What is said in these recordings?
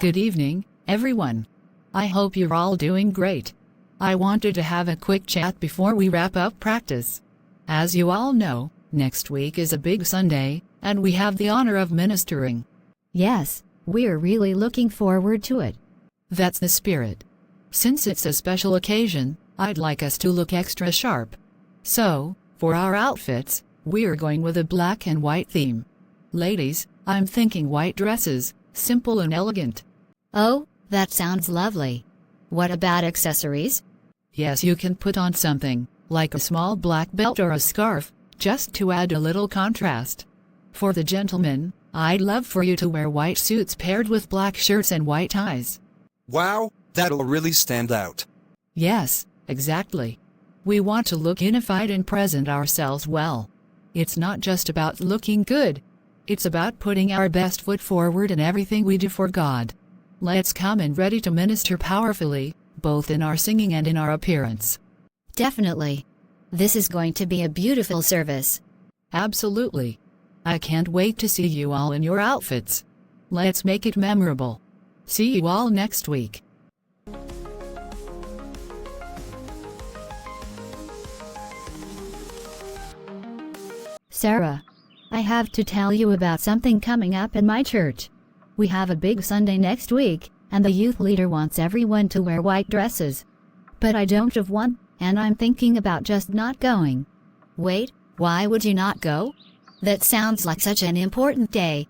Good evening, everyone. I hope you're all doing great. I wanted to have a quick chat before we wrap up practice. As you all know, next week is a big Sunday, and we have the honor of ministering. Yes, we're really looking forward to it. That's the spirit. Since it's a special occasion, I'd like us to look extra sharp. So, for our outfits, we're going with a black and white theme. Ladies, I'm thinking white dresses, simple and elegant. Oh, that sounds lovely. What about accessories? Yes, you can put on something, like a small black belt or a scarf, just to add a little contrast. For the gentlemen, I'd love for you to wear white suits paired with black shirts and white ties. Wow, that'll really stand out. Yes, exactly. We want to look unified and present ourselves well. It's not just about looking good. It's about putting our best foot forward in everything we do for God. Let's come in ready to minister powerfully, both in our singing and in our appearance. Definitely. This is going to be a beautiful service. Absolutely. I can't wait to see you all in your outfits. Let's make it memorable. See you all next week. Sarah, I have to tell you about something coming up in my church. We have a big Sunday next week, and the youth leader wants everyone to wear white dresses. But I don't have one, and I'm thinking about just not going. Wait, why would you not go? That sounds like such an important day.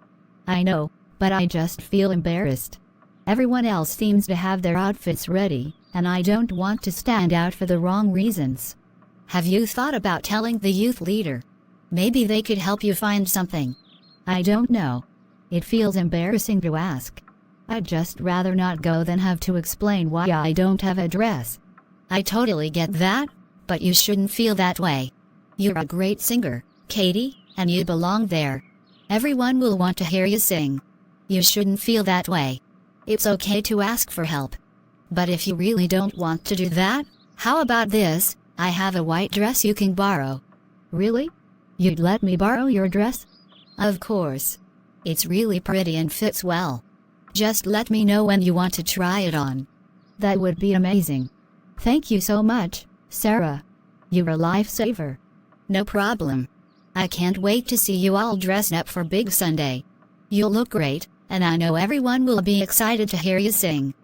I know, but I just feel embarrassed. Everyone else seems to have their outfits ready, and I don't want to stand out for the wrong reasons. Have you thought about telling the youth leader? Maybe they could help you find something. I don't know. It feels embarrassing to ask. I'd just rather not go than have to explain why I don't have a dress. I totally get that, but you shouldn't feel that way. You're a great singer, Katie, and you belong there. Everyone will want to hear you sing. You shouldn't feel that way. It's okay to ask for help. But if you really don't want to do that, how about this? I have a white dress you can borrow. Really? You'd let me borrow your dress? Of course. It's really pretty and fits well. Just let me know when you want to try it on. That would be amazing. Thank you so much, Sarah. You're a lifesaver. No problem. I can't wait to see you all dressed up for Big Sunday. You'll look great, and I know everyone will be excited to hear you sing.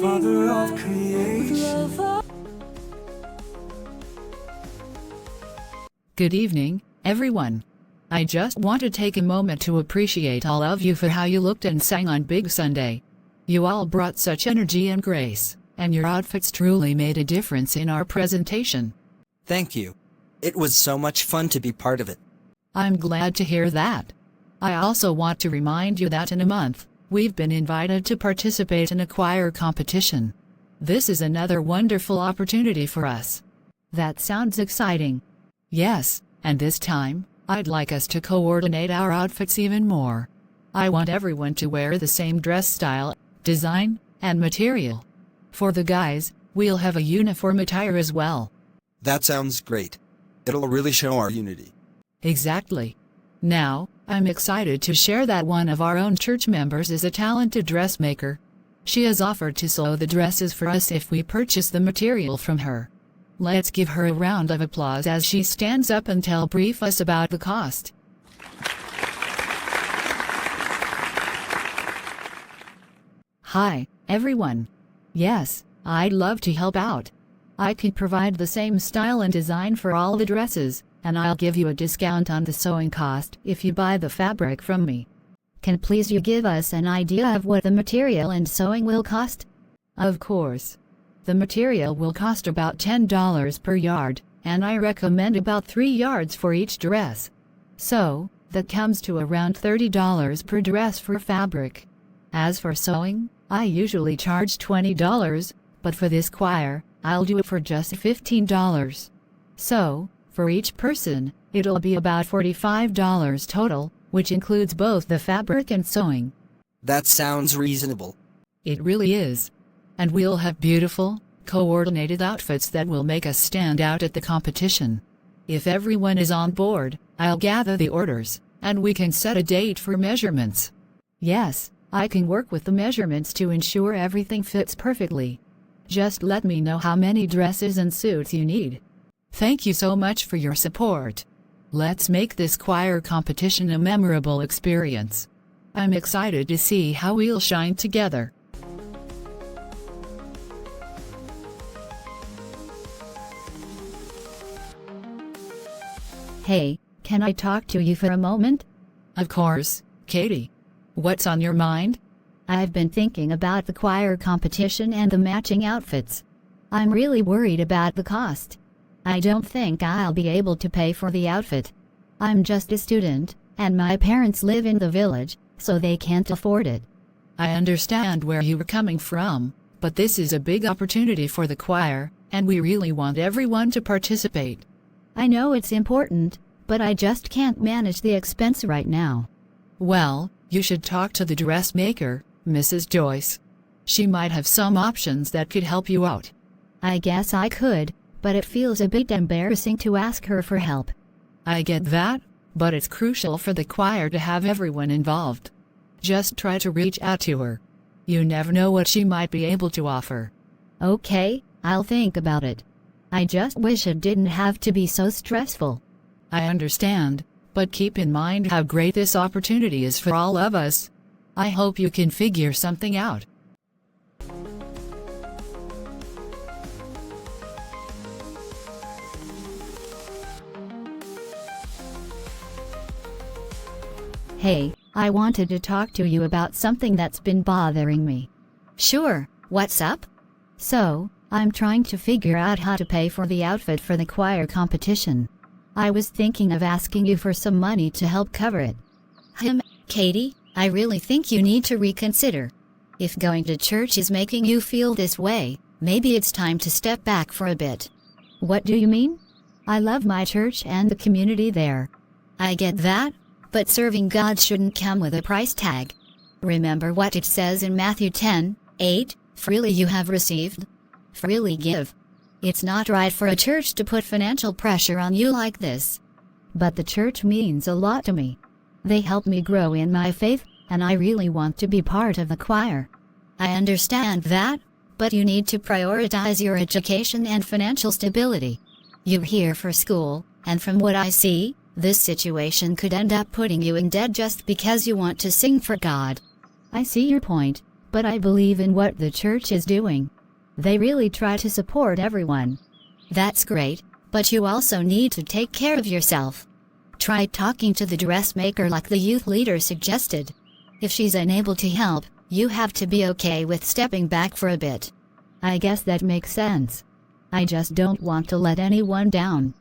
Father of creation. Good evening, everyone. I just want to take a moment to appreciate all of you for how you looked and sang on Big Sunday. You all brought such energy and grace, and your outfits truly made a difference in our presentation. Thank you. It was so much fun to be part of it. I'm glad to hear that. I also want to remind you that in a month, we've been invited to participate in a choir competition. This is another wonderful opportunity for us. That sounds exciting. Yes, and this time, I'd like us to coordinate our outfits even more. I want everyone to wear the same dress style, design, and material. For the guys, we'll have a uniform attire as well. That sounds great. It'll really show our unity. Exactly. Now, I'm excited to share that one of our own church members is a talented dressmaker. She has offered to sew the dresses for us if we purchase the material from her. Let's give her a round of applause as she stands up and brief us about the cost. Hi, everyone. Yes, I'd love to help out. I can provide the same style and design for all the dresses, and I'll give you a discount on the sewing cost if you buy the fabric from me. Can please you give us an idea of what the material and sewing will cost? Of course. The material will cost about $10 per yard, and I recommend about 3 yards for each dress. So, that comes to around $30 per dress for fabric. As for sewing, I usually charge $20, but for this choir, I'll do it for just $15. So, for each person, it'll be about $45 total, which includes both the fabric and sewing. That sounds reasonable. It really is. And we'll have beautiful, coordinated outfits that will make us stand out at the competition. If everyone is on board, I'll gather the orders, and we can set a date for measurements. Yes, I can work with the measurements to ensure everything fits perfectly. Just let me know how many dresses and suits you need. Thank you so much for your support. Let's make this choir competition a memorable experience. I'm excited to see how we'll shine together. Hey, can I talk to you for a moment? Of course, Katie. What's on your mind? I've been thinking about the choir competition and the matching outfits. I'm really worried about the cost. I don't think I'll be able to pay for the outfit. I'm just a student, and my parents live in the village, so they can't afford it. I understand where you are coming from, but this is a big opportunity for the choir, and we really want everyone to participate. I know it's important, but I just can't manage the expense right now. Well, you should talk to the dressmaker, Mrs. Joyce. She might have some options that could help you out. I guess I could, but it feels a bit embarrassing to ask her for help. I get that, but it's crucial for the choir to have everyone involved. Just try to reach out to her. You never know what she might be able to offer. Okay, I'll think about it. I just wish it didn't have to be so stressful. I understand, but keep in mind how great this opportunity is for all of us. I hope you can figure something out. Hey, I wanted to talk to you about something that's been bothering me. Sure, what's up? So, I'm trying to figure out how to pay for the outfit for the choir competition. I was thinking of asking you for some money to help cover it. Katie, I really think you need to reconsider. If going to church is making you feel this way, maybe it's time to step back for a bit. What do you mean? I love my church and the community there. I get that, but serving God shouldn't come with a price tag. Remember what it says in Matthew 10:8, freely you have received, freely give. It's not right for a church to put financial pressure on you like this. But the church means a lot to me. They help me grow in my faith, and I really want to be part of the choir. I understand that, but you need to prioritize your education and financial stability. You're here for school, and from what I see, this situation could end up putting you in debt just because you want to sing for God. I see your point, but I believe in what the church is doing. They really try to support everyone. That's great, but you also need to take care of yourself. Try talking to the dressmaker like the youth leader suggested. If she's unable to help, you have to be okay with stepping back for a bit. I guess that makes sense. I just don't want to let anyone down.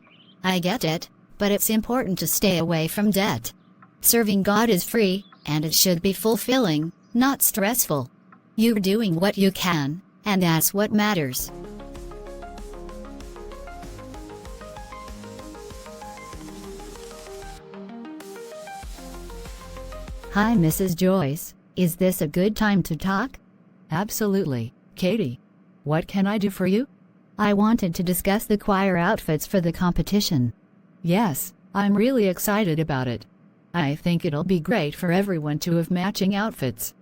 I get it, but it's important to stay away from debt. Serving God is free, and it should be fulfilling, not stressful. You're doing what you can, and that's what matters. Hi, Mrs. Joyce. Is this a good time to talk? Absolutely, Katie. What can I do for you? I wanted to discuss the choir outfits for the competition. Yes, I'm really excited about it. I think it'll be great for everyone to have matching outfits.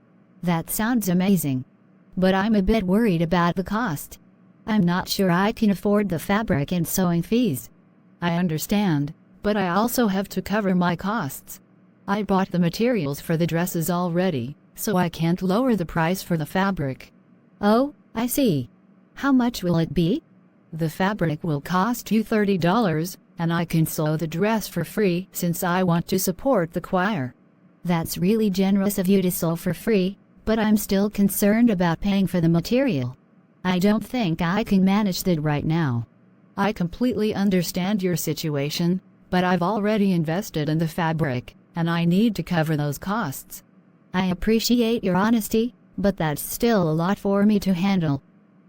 That sounds amazing. But I'm a bit worried about the cost. I'm not sure I can afford the fabric and sewing fees. I understand, but I also have to cover my costs. I bought the materials for the dresses already, so I can't lower the price for the fabric. Oh, I see. How much will it be? The fabric will cost you $30, and I can sew the dress for free since I want to support the choir. That's really generous of you to sew for free, but I'm still concerned about paying for the material. I don't think I can manage that right now. I completely understand your situation, but I've already invested in the fabric, and I need to cover those costs. I appreciate your honesty, but that's still a lot for me to handle.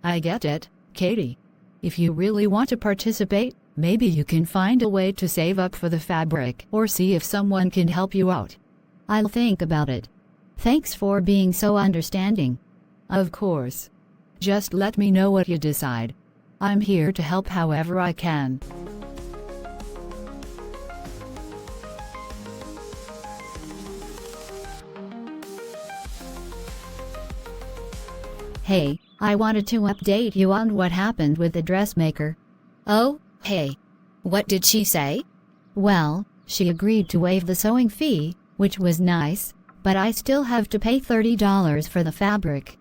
I get it, Katie. If you really want to participate, maybe you can find a way to save up for the fabric or see if someone can help you out. I'll think about it. Thanks for being so understanding. Of course. Just let me know what you decide. I'm here to help however I can. Hey, I wanted to update you on what happened with the dressmaker. Oh, hey. What did she say? Well, she agreed to waive the sewing fee, which was nice, but I still have to pay $30 for the fabric.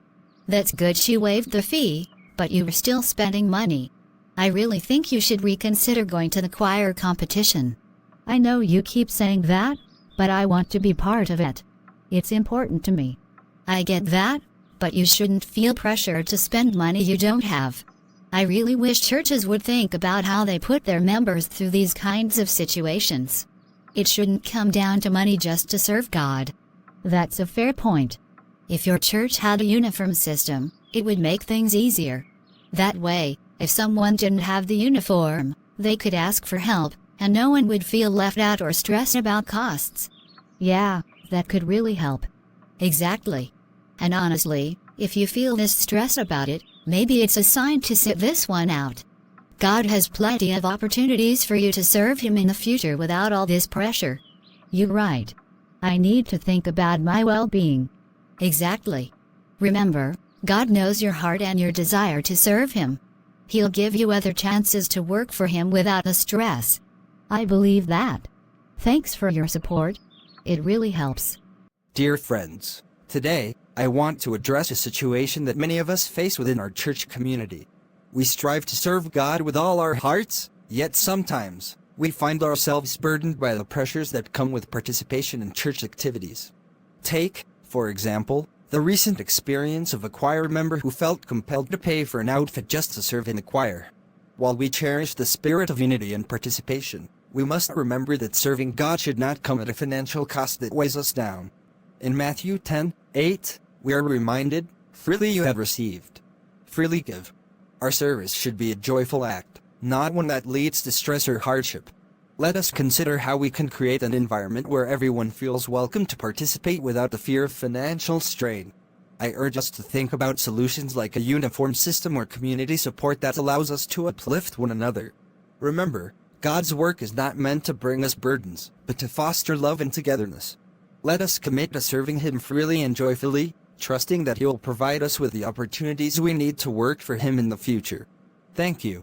That's good she waived the fee, but you were still spending money. I really think you should reconsider going to the choir competition. I know you keep saying that, but I want to be part of it. It's important to me. I get that, but you shouldn't feel pressure to spend money you don't have. I really wish churches would think about how they put their members through these kinds of situations. It shouldn't come down to money just to serve God. That's a fair point. If your church had a uniform system, it would make things easier. That way, if someone didn't have the uniform, they could ask for help, and no one would feel left out or stressed about costs. Yeah, that could really help. Exactly. And honestly, if you feel this stress about it, maybe it's a sign to sit this one out. God has plenty of opportunities for you to serve Him in the future without all this pressure. You're right. I need to think about my well-being. Exactly. Remember, God knows your heart and your desire to serve Him. He'll give you other chances to work for Him without the stress. I believe that. Thanks for your support. It really helps. Dear friends, today, I want to address a situation that many of us face within our church community. We strive to serve God with all our hearts, yet sometimes, we find ourselves burdened by the pressures that come with participation in church activities. Take, for example, the recent experience of a choir member who felt compelled to pay for an outfit just to serve in the choir. While we cherish the spirit of unity and participation, we must remember that serving God should not come at a financial cost that weighs us down. In Matthew 10:8, we are reminded, "Freely you have received, freely give." Our service should be a joyful act, not one that leads to stress or hardship. Let us consider how we can create an environment where everyone feels welcome to participate without the fear of financial strain. I urge us to think about solutions like a uniform system or community support that allows us to uplift one another. Remember, God's work is not meant to bring us burdens, but to foster love and togetherness. Let us commit to serving Him freely and joyfully, trusting that He will provide us with the opportunities we need to work for Him in the future. Thank you.